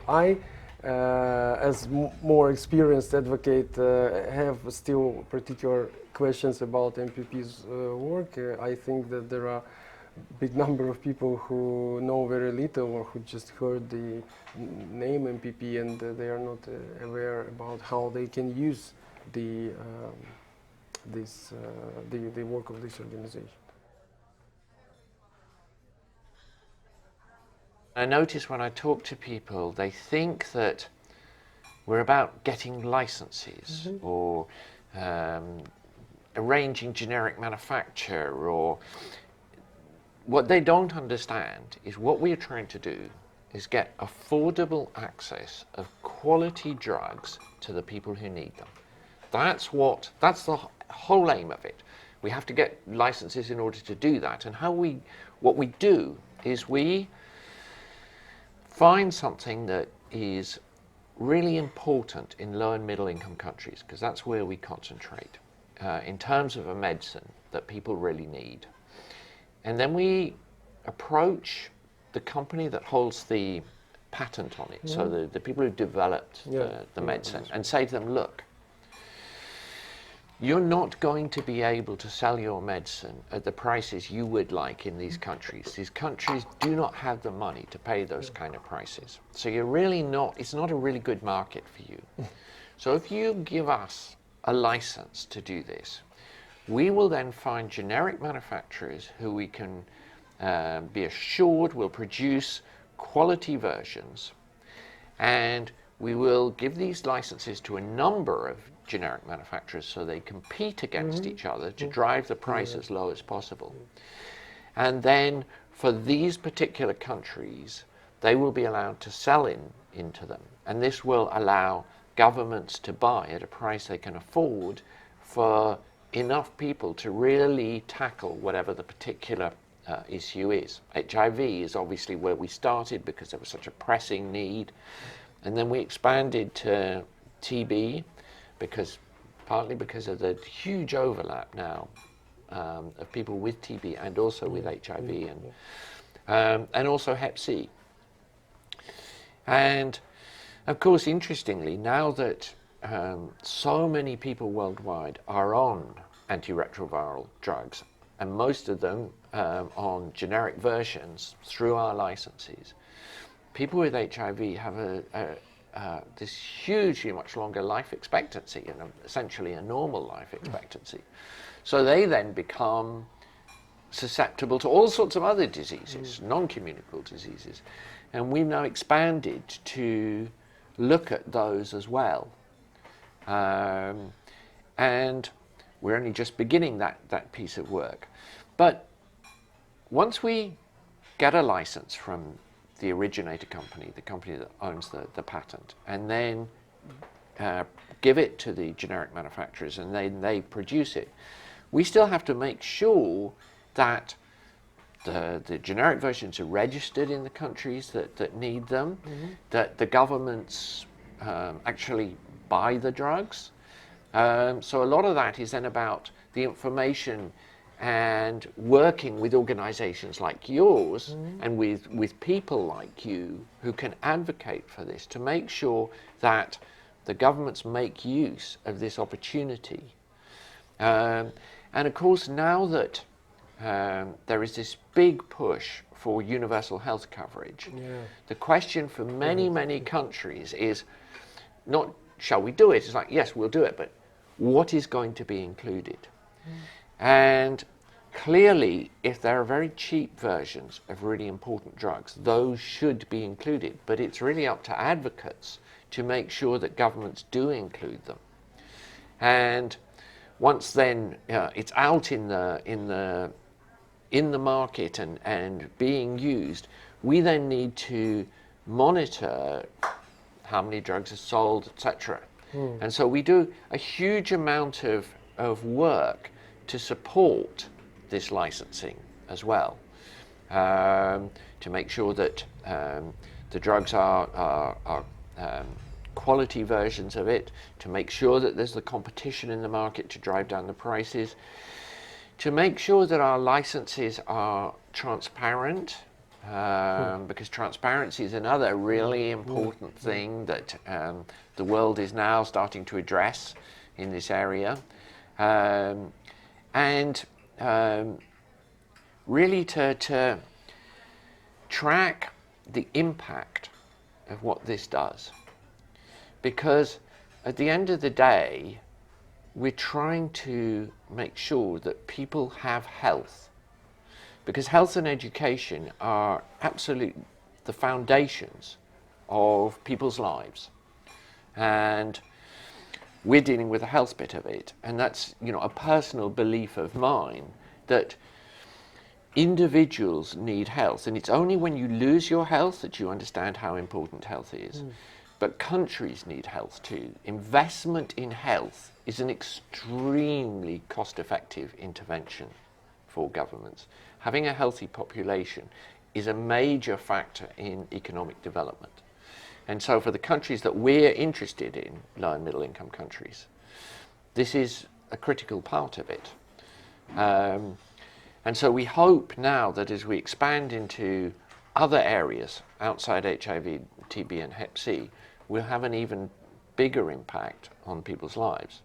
I, as more experienced advocate, have still particular questions about MPP's work. I think that there are big number of people who know very little or who just heard the name MPP and they are not aware about how they can use the the work of this organization. I notice when I talk to people, they think that we're about getting licenses or arranging generic manufacture, or what they don't understand is what we are trying to do is get affordable access of quality drugs to the people who need them. That's the whole aim of it. We have to get licenses in order to do that. And what we do is we find something that is really important in low and middle income countries, because that's where we concentrate in terms of a medicine that people really need. And then we approach the company that holds the patent on it, so the people who developed the medicine, and say to them, look, you're not going to be able to sell your medicine at the prices you would like in these countries. These countries do not have the money to pay those kind of prices. So you're really not, it's not a really good market for you. So if you give us a license to do this, we will then find generic manufacturers who we can be assured will produce quality versions, and we will give these licenses to a number of generic manufacturers so they compete against each other to drive the price as low as possible. And then for these particular countries, they will be allowed to sell into them. And this will allow governments to buy at a price they can afford for enough people to really tackle whatever the particular issue is. HIV is obviously where we started because there was such a pressing need. And then we expanded to TB, partly because of the huge overlap now of people with TB and also with HIV, and also Hep C. And of course, interestingly, now that so many people worldwide are on antiretroviral drugs, and most of them on generic versions through our licenses, people with HIV have this hugely much longer life expectancy, and essentially a normal life expectancy. So they then become susceptible to all sorts of other diseases, non-communicable diseases. And we've now expanded to look at those as well. And we're only just beginning that piece of work. But once we get a license from the originator company, the company that owns the patent, and then give it to the generic manufacturers and then they produce it, we still have to make sure that the generic versions are registered in the countries that need them, that the governments actually buy the drugs. So a lot of that is then about the information and working with organizations like yours and with people like you who can advocate for this to make sure that the governments make use of this opportunity. And of course, now that there is this big push for universal health coverage, the question for many countries is not, shall we do it? It's like, yes, we'll do it, but what is going to be included? And clearly, if there are very cheap versions of really important drugs, those should be included. But it's really up to advocates to make sure that governments do include them. And once then it's out in the market and being used, we then need to monitor how many drugs are sold, etc. And so we do a huge amount of work to support this licensing as well, to make sure that the drugs are quality versions of it, to make sure that there's the competition in the market to drive down the prices, to make sure that our licenses are transparent because transparency is another really important thing that the world is now starting to address in this area. And really to track the impact of what this does. Because at the end of the day, we're trying to make sure that people have health. Because health and education are absolutely the foundations of people's lives. And we're dealing with the health bit of it. And that's, you know, a personal belief of mine that individuals need health. And it's only when you lose your health that you understand how important health is. But countries need health too. Investment in health is an extremely cost-effective intervention for governments. Having a healthy population is a major factor in economic development. And so for the countries that we're interested in, low and middle income countries, this is a critical part of it. And so we hope now that as we expand into other areas outside HIV, TB and Hep C, we'll have an even bigger impact on people's lives.